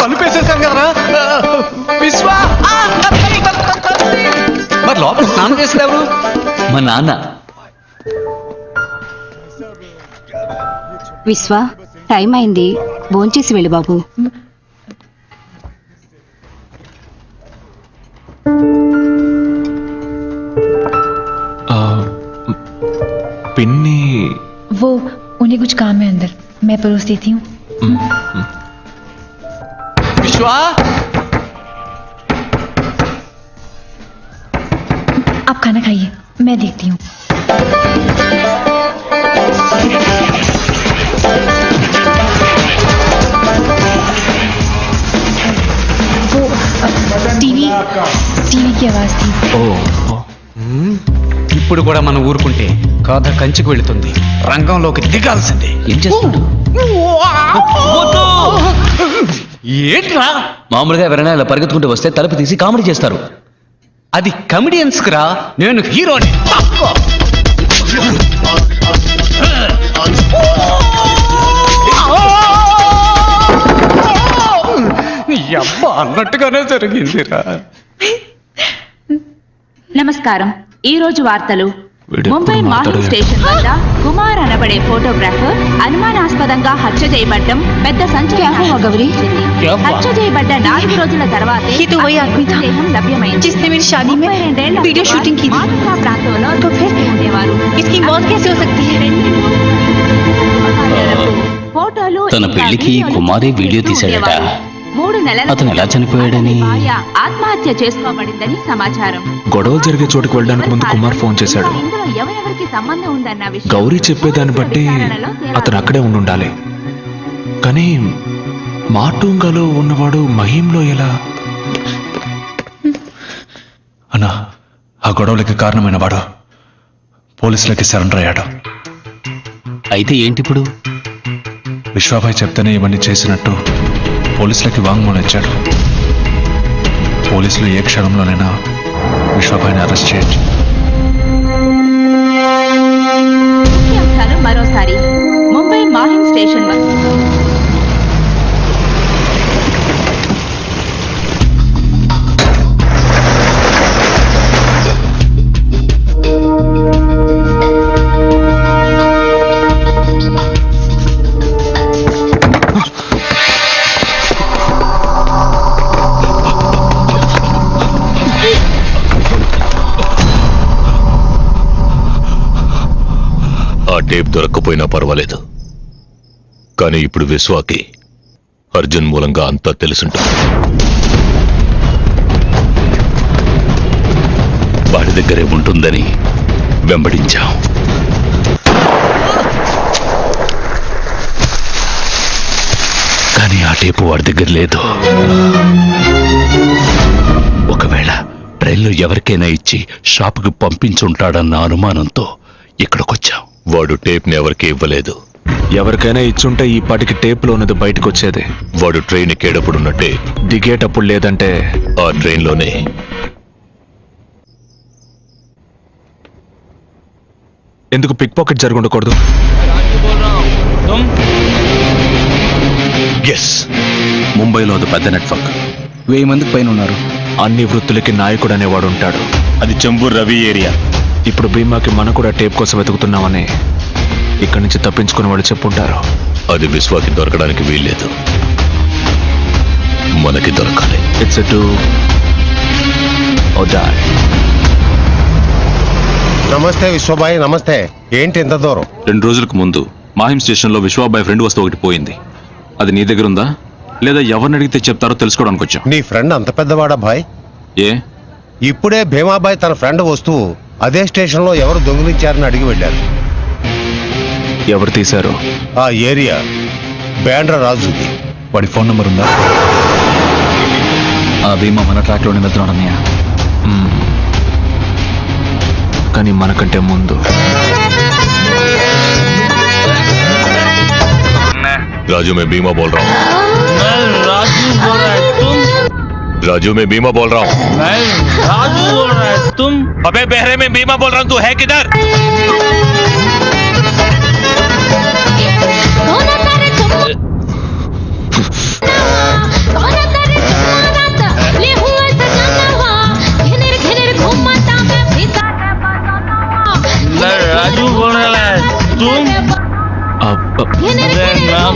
కలిపేసేసాను కదరా విశ్వ. మరి లోపల స్నానం చేసేది ఎవరు? మా నాన్న. విశ్వ, టైం అయింది, భోంచేసి వెళ్ళి బాబు. పిన్ని वो उन्हें कुछ काम है अंदर, मैं परोस देती हूँ. విశ్వ आप खाना खाइए, मैं देखती हूँ. वो टीवी की आवाज थी. ఇప్పుడు కూడా మనం ఊరుకుంటే కథ కంచికి వెళుతుంది. రంగంలోకి దిగాల్సిందే. ఏం చేస్తున్నాడు? ఏంట్రా? మామూలుగా ఎవరైనా ఇలా పరిగెత్తుకుంటూ వస్తే తలుపు తీసి కామెడీ చేస్తారు. అది కమెడియన్స్ రా, నేను హీరోని. అబ్బా అన్నట్టుగానే జరిగిందిరా. నమస్కారం. ఈ రోజు వార్తలు. ముంబై మాహిం స్టేషన్ వద్ద కుమార్ అనబడే ఫోటోగ్రాఫర్ అనుమానాస్పదంగా హత్య చేయబడ్డం పెద్ద సంచలనం. హత్య చేయబడ్డ 4 రోజుల తర్వాత లభ్యమైంది. जिसने मेरी शादी में वीडियो शूटिंग की थी. ప్రాంతంలో तो फिर इसकी मौत कैसे हो सकती है? ఫోటోలు తన పెళ్లికి కుమారే వీడియో తీశాడట. 3 నెలల అతను ఎలా చనిపోయాడని? భార్య ఆత్మహత్య చేసుకోబడిందని సమాచారం. గొడవలు జరిగే చోటుకు వెళ్ళడానికి ముందు కుమార్ ఫోన్ చేశాడు. ఇందులో ఎవరెవరికి సంబంధం ఉందన్న విషయం గౌరీ చెప్పేదాన్ని బట్టి అతను అక్కడే ఉండాలి. కానీ మాటూంగాలో ఉన్నవాడు మహీంలో ఎలా? అన్నా, ఆ గొడవలకి కారణమైన వాడు పోలీసులకి సరెండర్ అయ్యాడు. అయితే ఏంటిప్పుడు? విశ్వాభాయ్ చెప్తేనే ఇవన్నీ చేసినట్టు పోలీసులకి వాంగ్మూలం ఇచ్చాడు. పోలీసులు ఏ క్షణంలోనైనా విశ్వాభాయ్ని అరెస్ట్ చేయొచ్చు. మరోసారి ముంబై మాహిం స్టేషన్ వద్ద టేప్ దొరక్కపోయినా పర్వాలేదు, కానీ ఇప్పుడు విశ్వాకి అర్జున్ మూలంగా అంతా తెలుసుంటుంది. వాడి దగ్గరే ఉంటుందని వెంబడించాం. కానీ ఆ టేపు వాడి దగ్గర లేదు. ఒకవేళ ట్రైన్లో ఎవరికైనా ఇచ్చి షాపుకి పంపించుంటాడన్న అనుమానంతో ఇక్కడికొచ్చాం. వాడు టేప్ని ఎవరికి ఇవ్వలేదు. ఎవరికైనా ఇచ్చుంటే ఈ పాటికి టేప్లో ఉన్నది బయటకు వచ్చేది. వాడు ట్రైన్ ఎక్కేటప్పుడున్న టేప్ దిగేటప్పుడు లేదంటే ఆ ట్రైన్లోనే. ఎందుకు పిక్ పాకెట్ జరిగి ఉండకూడదు? ఎస్, ముంబైలో అది పెద్ద నెట్వర్క్. 1000 మందికి పైన ఉన్నారు. అన్ని వృత్తులకి నాయకుడు అనేవాడు ఉంటాడు. అది చంబూర్ రవి ఏరియా. ఇప్పుడు భీమాకి మనం కూడా టేప్ కోసం వెతుకుతున్నామని ఇక్కడి నుంచి తప్పించుకుని వాళ్ళు చెప్పుంటారు. అది విశ్వాకి దొరకడానికి వీల్లేదు, మనకి దొరకాలి. It's to die. నమస్తే విశ్వబాయ్. నమస్తే. ఏంటి ఇంత దూరం? 2 రోజులకు ముందు మాహిం స్టేషన్లో విశ్వాబాయ్ ఫ్రెండ్ వస్తువు ఒకటి పోయింది. అది నీ దగ్గర ఉందా లేదా ఎవరిని అడిగితే చెప్తారో తెలుసుకోవడానికి వచ్చాం. నీ ఫ్రెండ్ అంత పెద్దవాడా బాయ్? ఏ? ఇప్పుడే భీమాబాయ్ తన ఫ్రెండ్ వస్తువు అదే స్టేషన్లో ఎవరు దొంగిలించారని అడిగి వెళ్ళారు. ఎవరు తీశారు? ఆ ఏరియా బ్యాండ్ర రాజుది. వాడి ఫోన్ నంబర్ ఉందా? ఆ భీమా మన ట్రాక్లోనే వెళ్తున్నాడు అన్నయ్య. కానీ మనకంటే ముందు राजू मैं बीमा बोल रहा हूँ. राजू बोल रहा है तुम? राजू मैं बीमा बोल रहा हूँ. राजू बोल रहा है तुम? अबे बहरे में बीमा बोल रहा हूँ, तू है किधर? तुम मेरा नाम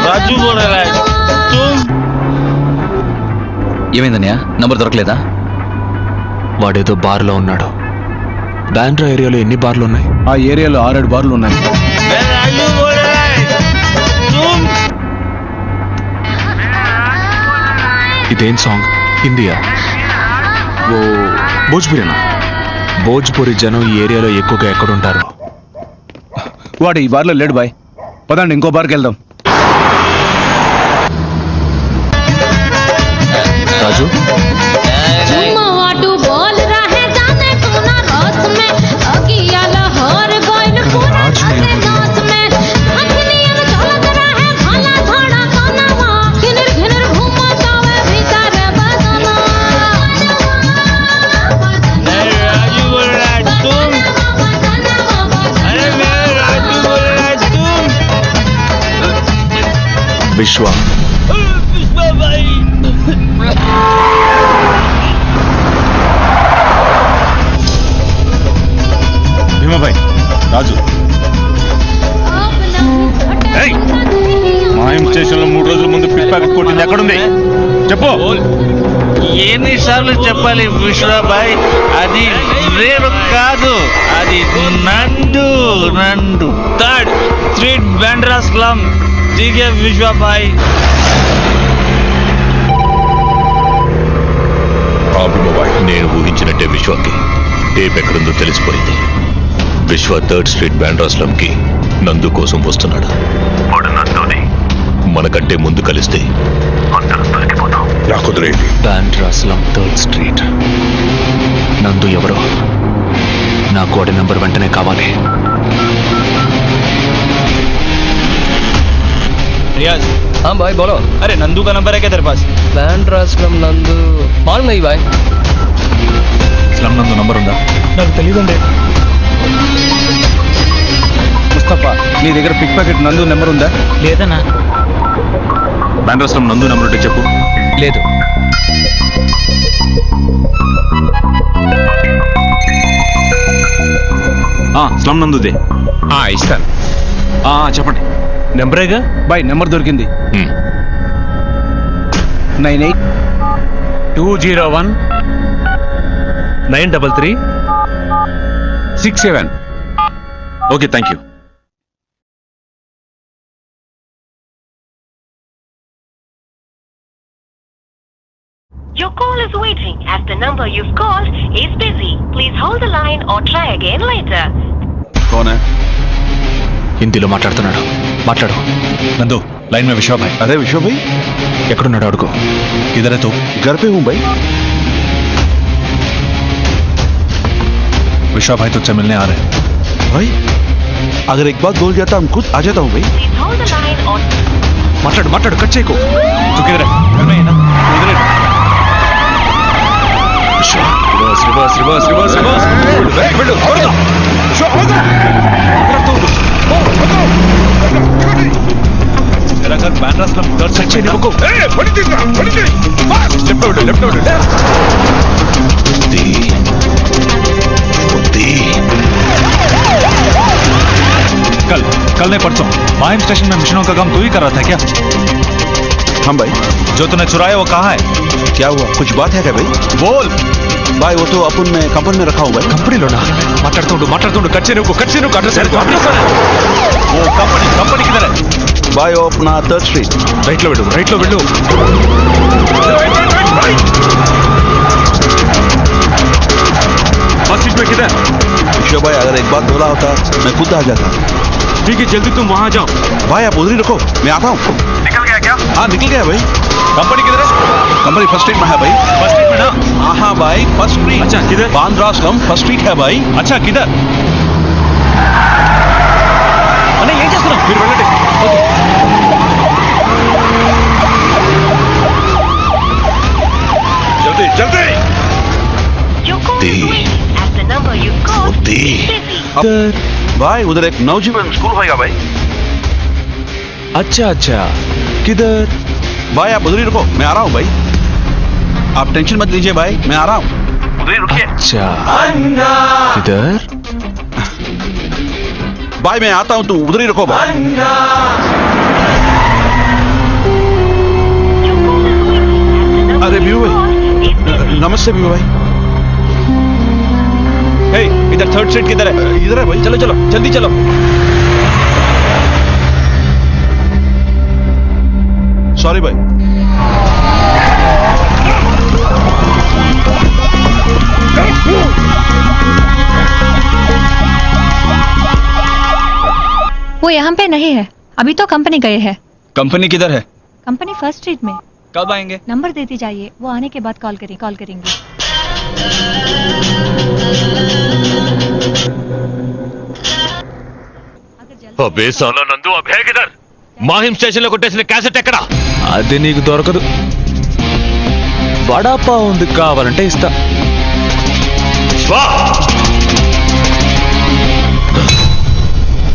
राजू बोल रहा है तुम ఏమైందన్నయ్య నంబర్ దొరకలేదా? వాడేదో బార్లో ఉన్నాడు. బ్యాండ్రా ఏరియాలో ఎన్ని బార్లు ఉన్నాయి? ఆ ఏరియాలో 6-7 బార్లు ఉన్నాయి. मैं राजू बोल रहा है तुम ఇదేం సాంగ్? హిందీయా? ఓ భోజ్పురేనా? భోజ్పురి జనం ఈ ఏరియాలో ఎక్కువగా ఎక్కడుంటారు? వాడు ఈ బార్లో లేడు బాయ్. పదండి ఇంకో బార్కి వెళ్దాం. రాజు मैं राजू बोल रहा है तुम अरे मैं राजू बोल रहा है तुम విశ్వ पुष्पा भाई భీమాబాయ్, రాజు మాయం స్టేషన్ లో 3 రోజుల ముందు పిక్ ప్యాకెట్ కొట్టింది ఎక్కడుంది చెప్పు. ఎన్నిసార్లు చెప్పాలి విశ్వబాయ్, అది రేపు కాదు, అది నండు నండు 3rd స్ట్రీట్ బాండ్రా స్లమ్. దిగే విశ్వబాయ్. నేను ఊహించినట్టే విశ్వకి టేప్ ఎక్కడుందో తెలిసిపోయింది. విశ్వ 3rd స్ట్రీట్ బాండ్రా స్లమ్ కి నందు కోసం వస్తున్నాడు. వాడు నందుని మనకంటే ముందు కలిస్తే అందరం దొరికిపోతాం. నాకు వదిలేయండి. Bandra slum 3rd street. నందు ఎవరో? నా కోడి నంబర్ వెంటనే కావాలి. रियाज हाँ भाई बोलो. अरे नंदू का नंबर है क्या तेरे पास? బాండ్రా స్లమ్ నందు మాల్ నహీ బాయ్. స్లమ్ నందు నంబర్ ఉందా? నాకు తెలియదండి. ముస్తఫా నీ దగ్గర పిక్ ప్యాకెట్ నందు నెంబర్ ఉందా? లేదన్నా. బ్యాండ్రా స్లమ్ నందు నెంబర్ ఉంటే చెప్పు. లేదు. స్లమ్ నందుదే. ఇస్తాను. చెప్పండి. నెంబరేగా బాయ్ నెంబర్ దొరికింది. 98 201 933 67. Okay, thank you. Your call is waiting as the number you've called is busy. Please hold the line or try again later. कौन है? హిందీలో మాట్లాడుతున్నాడు. మాట్లాడు. नंदू लाइन में विश्वा भाई. अरे विश्वा भाई ఎక్కడున్నాడు అడుగు. किधर है तू? घर पे हूँ भाई. विश्वा भाई तुझसे मिलने आ रहे हैं. भाई अगर एक बात बोल जाता हम खुद आ जाता हूँ भाई. Please hold the line or మాట్లాడు మాట్లాడు, కట్ చేయకు. तू किधर है? घर में है ना? तू इधर है. Reverse reverse reverse reverse reverse. వెళ్ళు త్వరగా. విశ్వ ఆగు. तेरा घर बांद्रा स्लम 3rd सेक्शन में. ए बड़ी तेज ना, बड़ी तेज. Fast left out left out. कल नहीं परसों माहिम स्टेशन में मिशनों का काम तू ही कर रहा था क्या? हाँ भाई. जो तूने चुराया वो कहाँ है? क्या हुआ? कुछ बात है क्या भाई? बोल भाई. वो तो अपन में कंपनी में रखा हुआ है. కంపెనీలోనా? మాట్లాడుతుండు కట్ చేయకు అడ్రస్ वो कंपनी किधर है? भाई वो अपना 3rd स्ट्रीट. రైట్లో వెళ్ళు. फर्स्ट सीट में किधर? विश्व भाई अगर एक बात बोला होता मैं खुद आ जाता. ठीक है, जल्दी तुम वहां जाओ. भाई आप उधर ही रखो, मैं आता हूँ. निकल गया क्या? हाँ निकल गया भाई. कंपनी किधर है? कंपनी 1st स्ट्रीट में है भाई. 1st स्ट्रीट में ना? हाँ भाई 1st स्ट्रीट. अच्छा किधर? बांद्रा स्लम 1st स्ट्रीट है भाई. अच्छा किधर? अरे ये क्या మీరు వెళ్ళండి. जल्दी जल्दी. your call is waiting as the number you've called is busy. भाई उधर एक नवजीवन स्कूल होगा भाई. अच्छा किधर? भाई आप उधर ही रुको, मैं आ रहा हूँ भाई. आप टेंशन मत लीजिए भाई, मैं आ रहा हूँ. उधर ही रुकिए. अच्छा किधर? बाय मैं आता हूँ, तू उधर ही रखो भाई। अरे बीहू भाई, नमस्ते बीहू भाई। हे, इधर थर्ड स्ट्रीट किधर है? इधर है भाई, चलो चलो जल्दी चलो। सॉरी भाई। वो यहाँ पे नहीं है, अभी तो कंपनी गए हैं। कंपनी किधर है? कंपनी फर्स्ट स्ट्रीट में। कब आएंगे? नंबर देती जाइए, वो आने के बाद कॉल करेंगे। अबे साला नंदू, अब है किधर? माहिम స్టేషన్ లో కొట్టేసిన క్యాసెట్ ఎక్కడ? అది నీకు దొరకదు. వడాపా ఉంది, కావాలంటే ఇస్తా.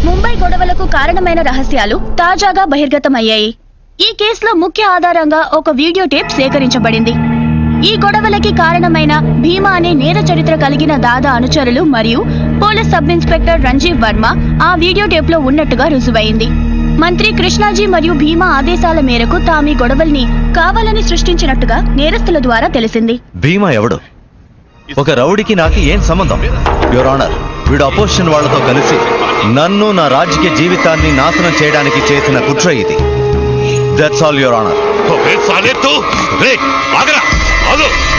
ముంబై గొడవలకు కారణమైన రహస్యాలు తాజాగా బహిర్గతమయ్యాయి. ఈ కేసులో ముఖ్య ఆధారంగా ఒక వీడియో టేప్ సేకరించబడింది. ఈ గొడవలకి కారణమైన భీమా అనే నేర చరిత్ర కలిగిన దాదా అనుచరులు మరియు police sub inspector Ranjeev Varma ఆ వీడియో టేప్ లో ఉన్నట్టుగా రుజువైంది. మంత్రి కృష్ణాజీ మరియు భీమా ఆదేశాల మేరకు తాము ఈ గొడవల్ని కావాలని సృష్టించినట్టుగా నేరస్తుల ద్వారా తెలిసింది. భీమా ఎవడు? ఒక రౌడీకి నాకు ఏం సంబంధం? యువర్ ఆనర్, వీడు అపోజిషన్ వాళ్లతో కలిసి నన్ను నా రాజకీయ జీవితాన్ని నాశనం చేయడానికి చేసిన కుట్ర ఇది. That's all your honour.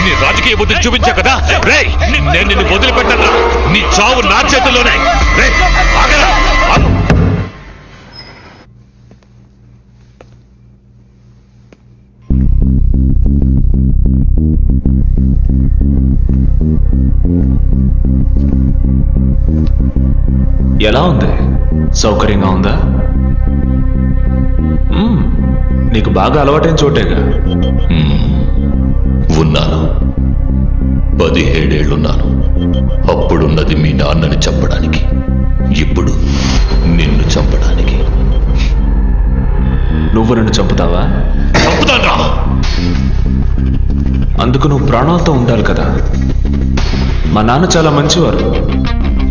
నీ రాజకీయ బుద్ధి చూపించా కదా, నేను నిన్ను వదిలిపెట్టను. నీ చావు నా చేతుల్లోనే. ఎలా ఉంది? సౌకర్యంగా ఉందా? నీకు బాగా అలవాటైన చోటేగా. ఉన్నాను, 17 ఏళ్లున్నాను. అప్పుడున్నది మీ నాన్నని చంపడానికి, ఇప్పుడు నిన్ను చంపడానికి. నువ్వు నన్ను చంపుతావా? చంపుతానా? అందుకు నువ్వు ప్రాణాలతో ఉండాలి కదా. మా నాన్న చాలా మంచివారు,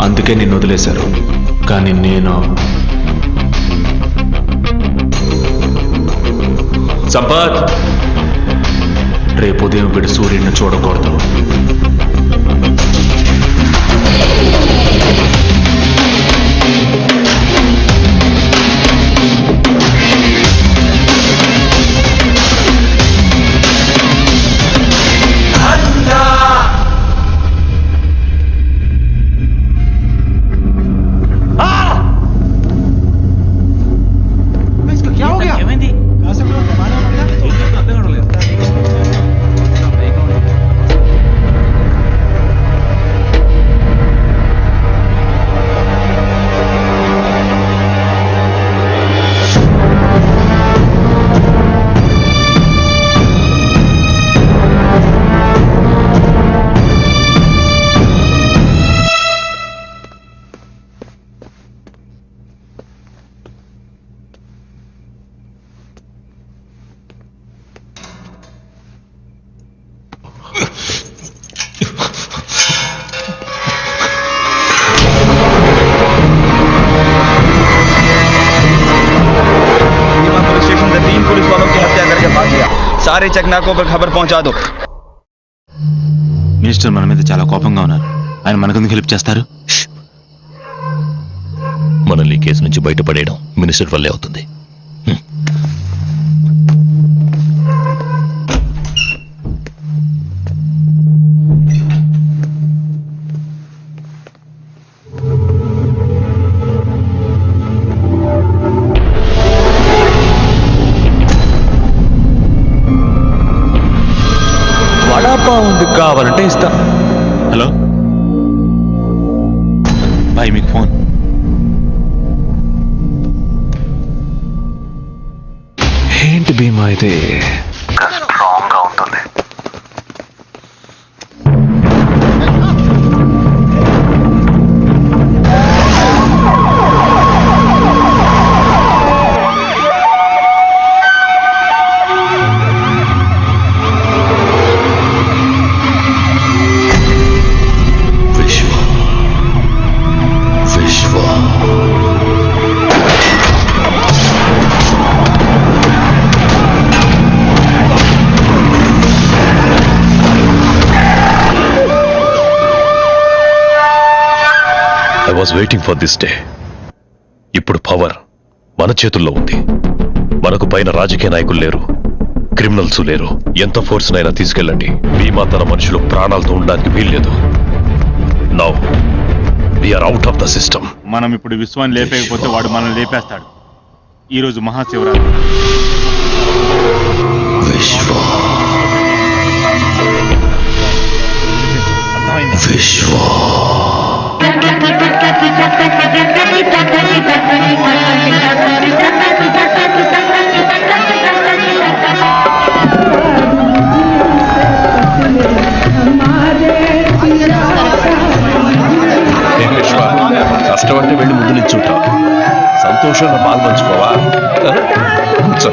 అందుకే నిన్ను వదిలేశారు. కానీ నేను సంపత్, రేపు ఉదయం వీడి సూర్యుడిని చూడకూడదు. सारे चकनाकों पर खबर पहुंचा दो. మినిస్టర్ మన మీద చాలా కోపంగా ఉన్నారు. ఆయన మనకెందుకు హెల్ప్ చేస్తారు? మనల్ని ఈ కేసు నుంచి బయటపడేయడం మినిస్టర్ వల్లే అవుతుంది. వడాపా ఉంది, కావాలంటే ఇస్తా. హలో భాయ్, మీకు ఫోన్. ఏంటి భీమా అయితే స్ట్రాంగ్ గా ఉంటుంది. విశ్వ was waiting for this day. ఇప్పుడు పవర్ మన చేతుల్లో ఉంది. మనకు పైన రాజకీయ నాయకులు లేరు, క్రిమినల్స్ లేరు. ఎంత ఫోర్స్ నైనా తీసుకెళ్ళండి, భీమా తన మనుషులు ప్రాణాలతో ఉండడానికి వీల్లేదు. Now we are out of the system. మనం ఇప్పుడు విశ్వాన్ని లేపేయకపోతే వాడు మనల్ని లేపేస్తాడు. ఈ రోజు మహాశివరాత్రి. కష్టం అంటే వెళ్ళి ముందు నిల్చుంటావు, సంతోషంగా పాలు పంచుకోవా? కూర్చో.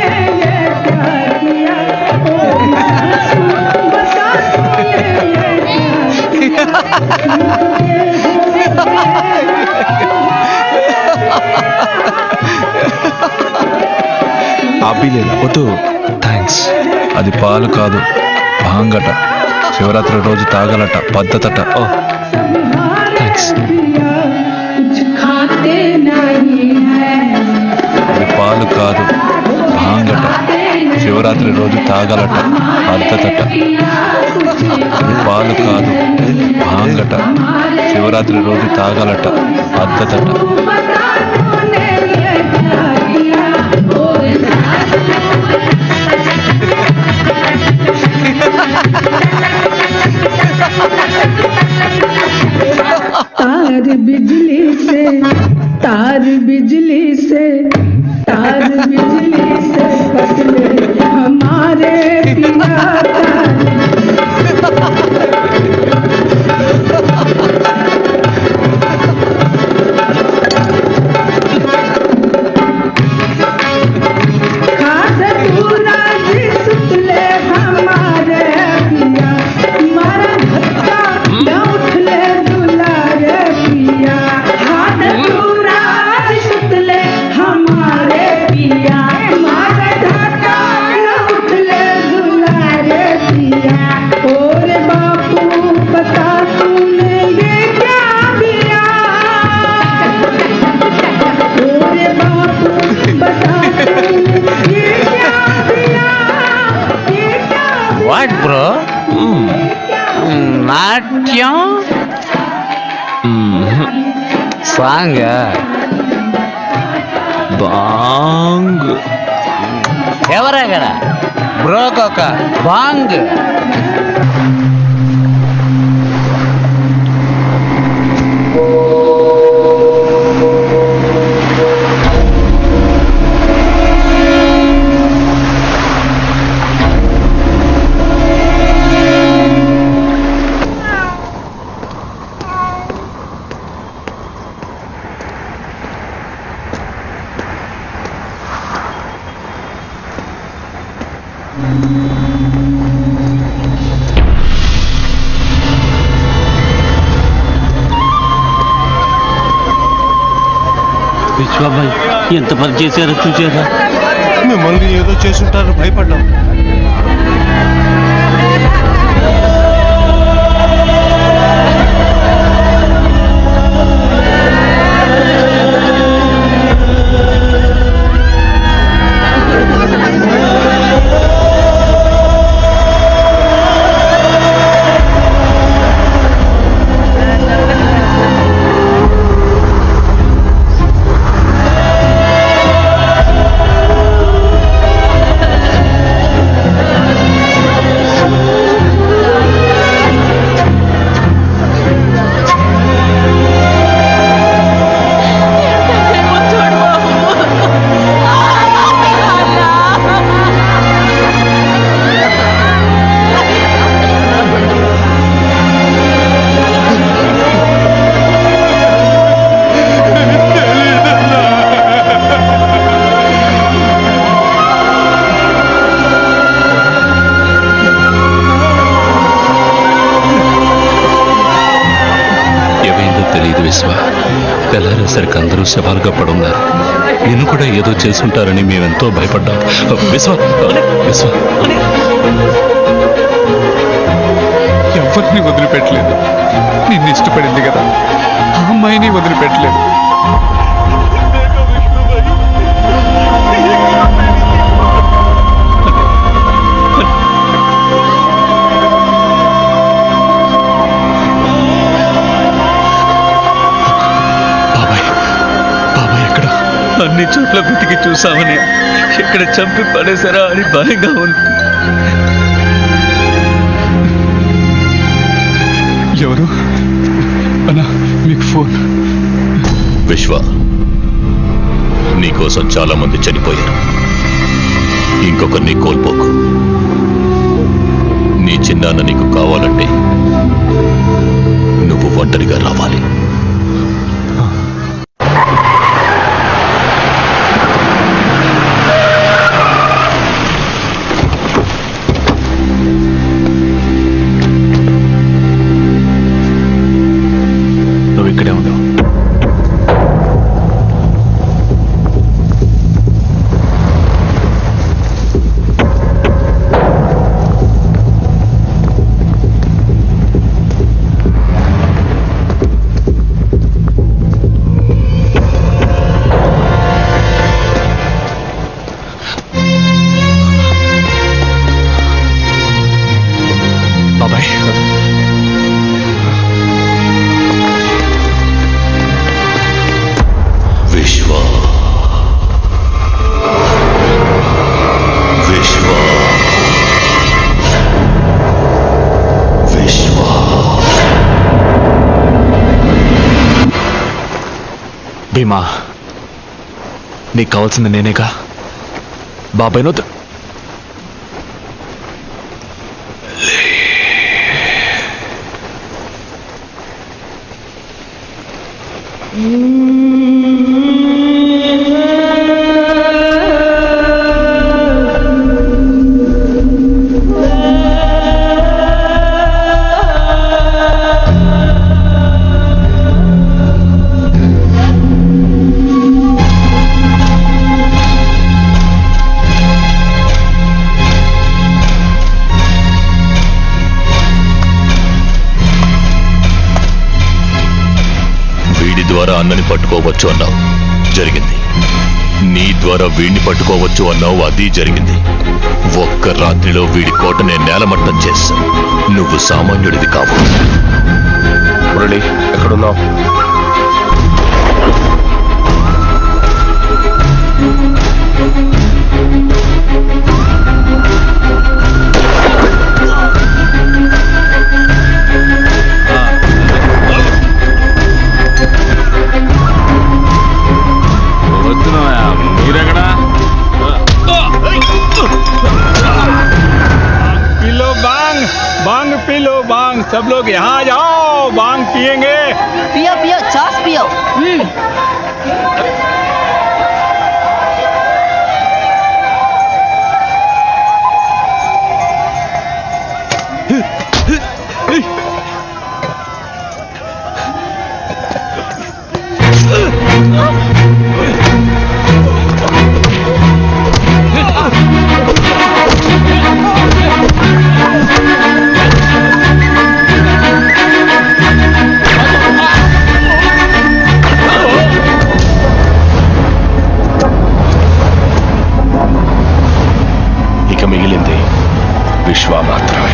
ఆపిలేదా? వద్దు, థ్యాంక్స్. అది పాలు కాదు, భాంగట. శివరాత్రి రోజు తాగలట, పద్ధతట. ఓ థ్యాంక్స్. అది పాలు కాదు, భాంగట. శివరాత్రి రోజు తాగలట, పద్ధతట. అది పాలు కాదు, భాంగట. శివరాత్రి రోజు తాగలట, పద్ధతట. तार बिजली से तार बिजली से तार बिजली से पतले हमारे पिया What, bro? నాట్యం సాంగ్ బాంగ్ ఎవరక్కడ బ్రోకొక బాంగ్. విశ్వాబాయ్ ఎంత పని చేశారో చూసారా? మిమ్మల్ని ఏదో చేసుంటారు, భయపడ్డాం. తెల్లారేసరికి అందరూ శవాలుగా పడున్నారు. నిన్ను కూడా ఏదో చేసుంటారని మేమెంతో భయపడ్డాం. విశ్వ విశ్వ ఎవరిని వదిలిపెట్టలేదు. నిన్ను ఇష్టపడింది కదా, ఆ అమ్మాయిని వదిలిపెట్టలేదు. అన్ని చోట్ల వెతికి చూసామని ఇక్కడ చంపి పడేసారా అని భయంగా ఉంది. ఎవరు అన్నా? మీకు ఫోన్. విశ్వ, నీకోసం చాలా మంది చనిపోయారు. ఇంకొకరిని కోల్పోకు. నీ చిన్నాన్న నీకు కావాలంటే నువ్వు ఒంటరిగా రావాలి. ఇక్కడే ఉండవు. బాబాయ్, విశ్వ, విశ్వ, విశ్వ. భీమా, నీకు కావాల్సింది నేనేగా. బాబాయ్ నొద్దు. ద్వారా అన్నని పట్టుకోవచ్చు అన్నావు, జరిగింది. నీ ద్వారా వీడిని పట్టుకోవచ్చు అన్నావు, అది జరిగింది. ఒక్క రాత్రిలో వీడి కోటనే నేలమట్టం చేశా. నువ్వు సామాన్యుడివి కావు. మురళి, ఎక్కడున్నావు? మీరెక్కడా? पिलो बांग, बांग पिलो बांग, सब लोग यहाँ जाओ, बांग पिएंगे. पियो पियो, चास पियो. మిగిలింది విశ్వ మాత్రమే.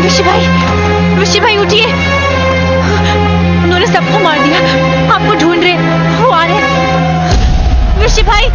ऋषि भाई उठिए, उन्होंने सबको मार दिया. आपको ढूंढ रहे, वो आ रहे. ऋषि भाई,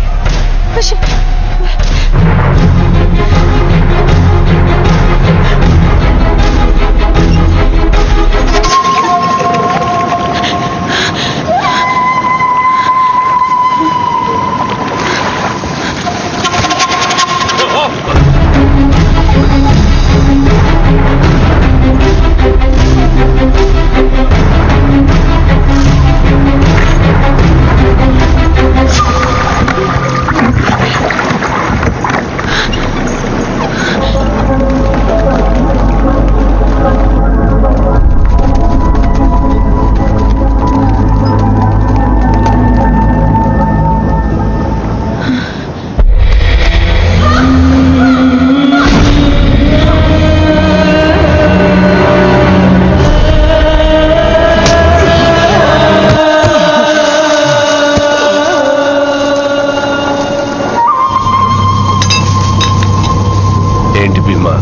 ఏంటి భీమా,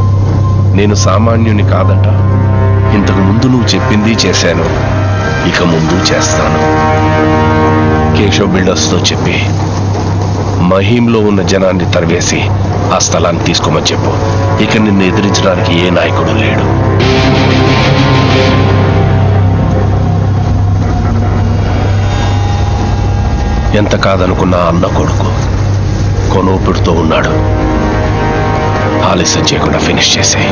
నేను సామాన్యుని కాదట. ఇంతకు ముందు నువ్వు చెప్పింది చేశాను, ఇక ముందు చేస్తాను. కేశవ్ బిల్డర్స్తో చెప్పి మహీంలో ఉన్న జనాన్ని తరివేసి ఆ స్థలాన్ని తీసుకోమని చెప్పు. ఇక నిన్ను ఎదిరించడానికి ఏ నాయకుడు లేడు. ఎంత కాదనుకున్నా అన్న కొడుకు కొనూపిడుతో ఉన్నాడు. ఆలస్యం చేయకుండా ఫినిష్ చేసే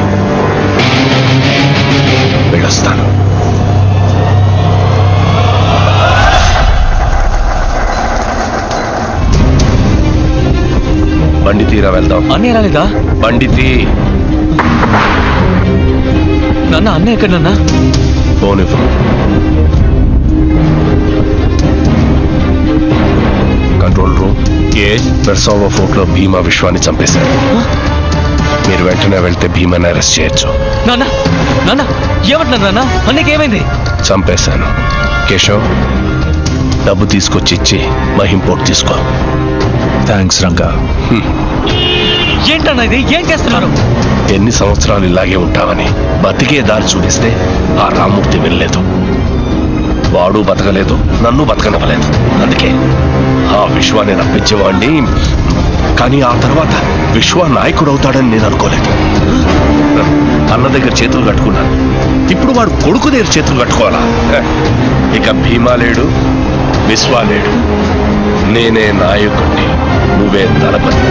వెళ్ళొస్తాను. బండి తీరా వెళ్దాం. అన్నీ రాలేదా? బండి తీ. నాన్న అన్న ఎక్కడ నాన్న? పోనివ్వు. Control room. బెర్సావో ఫోర్ట్ లో భీమా విశ్వాన్ని చంపేశారు. మీరు వెంటనే వెళ్తే భీమాని అరెస్ట్ చేయొచ్చు. నాన్న నాన్న ఏమంటున్నారు నాన్న? అన్నకేమైంది? చంపేశాను. కేశవ్, డబ్బు తీసుకొచ్చి ఇచ్చి మహిం పోర్ట్ తీసుకో. థ్యాంక్స్ రంగా. ఏంటన్నా ఇది? ఏం చేస్తున్నారు? ఎన్ని సంవత్సరాలు ఇలాగే ఉంటావని బతికే దారి చూపిస్తే ఆ రామ్మూర్తి వెళ్ళలేదు. వాడు బతకలేదు, నన్ను బతకనివ్వలేదు. అందుకే ఆ విశ్వాన్ని రప్పించేవాడిని. కానీ ఆ తర్వాత విశ్వ నాయకుడు అవుతాడని నేను అనుకోలేదు. అన్న దగ్గర చేతులు కట్టుకున్నాను, ఇప్పుడు వాడు కొడుకు దగ్గర చేతులు కట్టుకోవాలా? ఇక భీమా లేడు, విశ్వ లేడు. నేనే నాయకుడిని, నువ్వే దళపతి.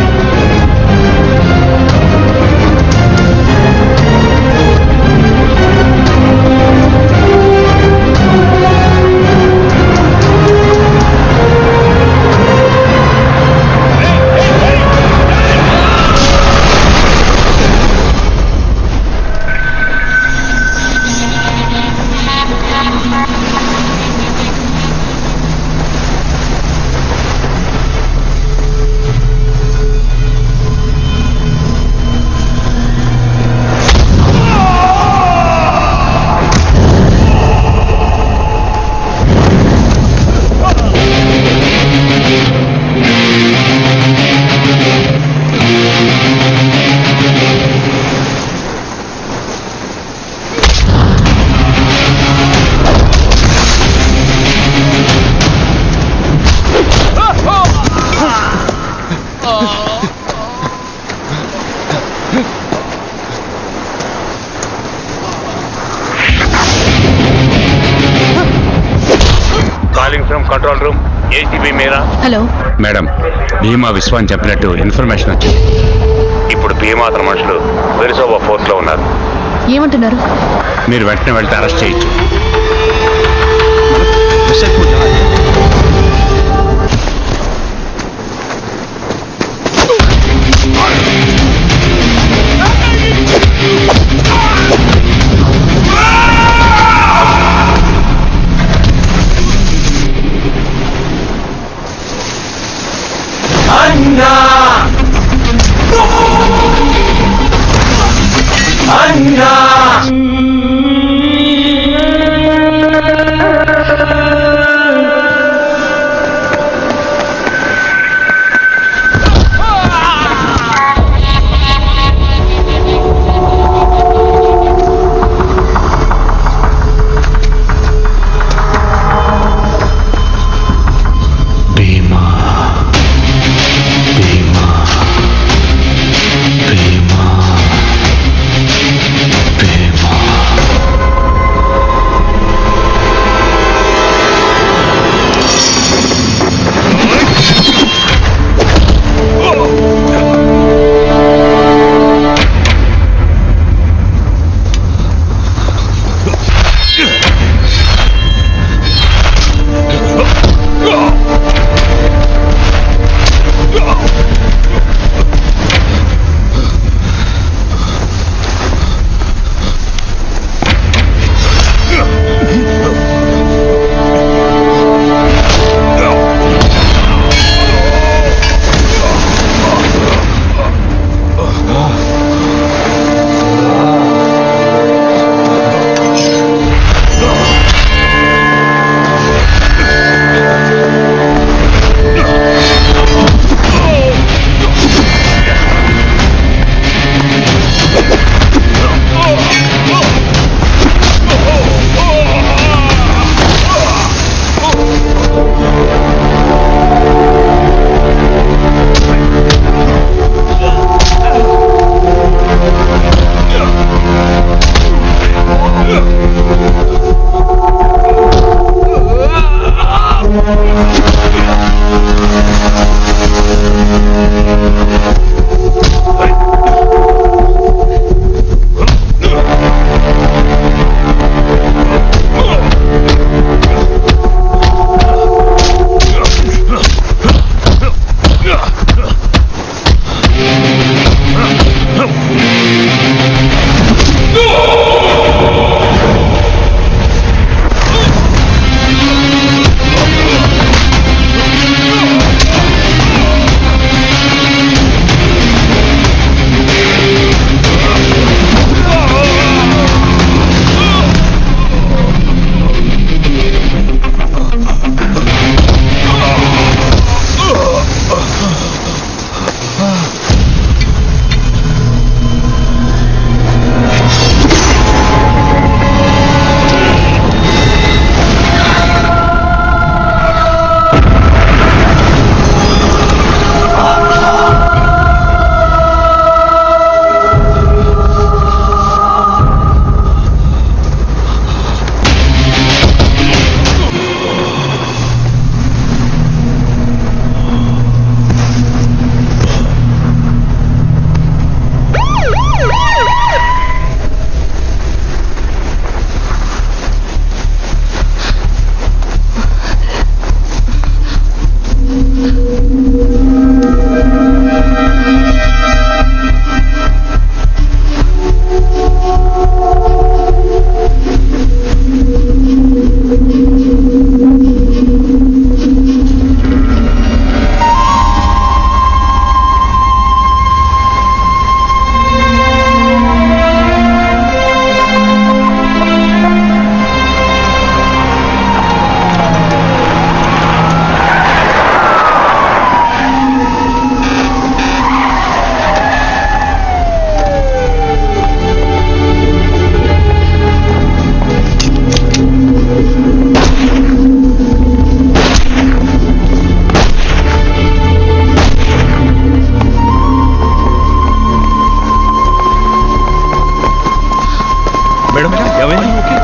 Control room. ఏసీబీ మీరా? హలో మేడం, భీమా విశ్వాన్ని చెప్పినట్టు ఇన్ఫర్మేషన్ వచ్చింది. ఇప్పుడు భీమా అతని మనుషులు వెరిసోవా ఫోర్ట్ లో ఉన్నారు. ఏమంటున్నారు? మీరు వెంటనే వెళ్తే అరెస్ట్ చేయొచ్చు. అన్నా అన్నా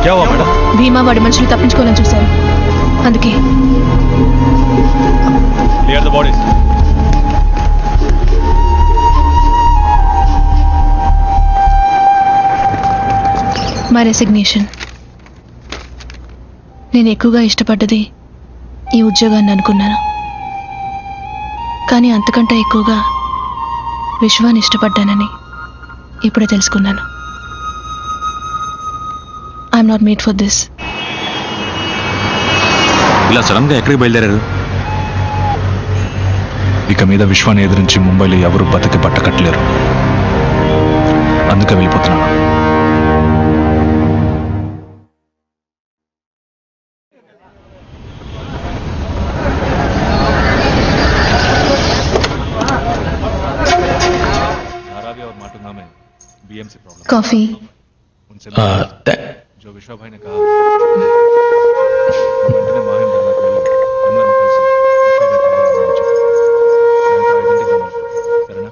क्या हुआ मैडम? భీమా వాడి మనుషులు తప్పించుకోవాలని చూశారు, అందుకే. Clear the bodies. My resignation. నేను ఎక్కువగా ఇష్టపడ్డది ఈ ఉద్యోగాన్ని అనుకున్నాను, కానీ అంతకంటే ఎక్కువగా విశ్వాన్ని ఇష్టపడ్డానని ఇప్పుడే తెలుసుకున్నాను. I'm not made for this. ఇలా సడన్ గా ఎక్కడికి బయలుదేరారు? ఇక మీద విశ్వాన్ని ఎదిరించి ముంబైలో ఎవరు బతికి పట్టకట్టలేరు, అందుకే వెళ్ళిపోతున్నాను. కాఫీ. जो विश्वा भाई ने कहा వెంటనే మాహిం దగ్గరికి వెళ్ళి అందరిని కలిసి సరేనా?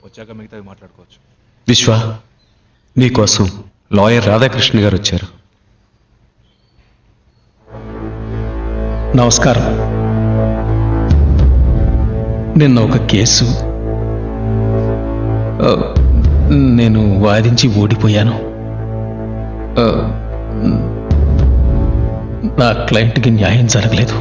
వచ్చాక మిగతావి మాట్లాడుకోవచ్చు. విశ్వ, నీకోసం లాయర్ రాధాకృష్ణ గారు వచ్చారు. నమస్కారం. నిన్న ఒక కేసు నేను వాదించి ఓడిపోయాను. నా క్లయింట్కి న్యాయం జరగలేదు.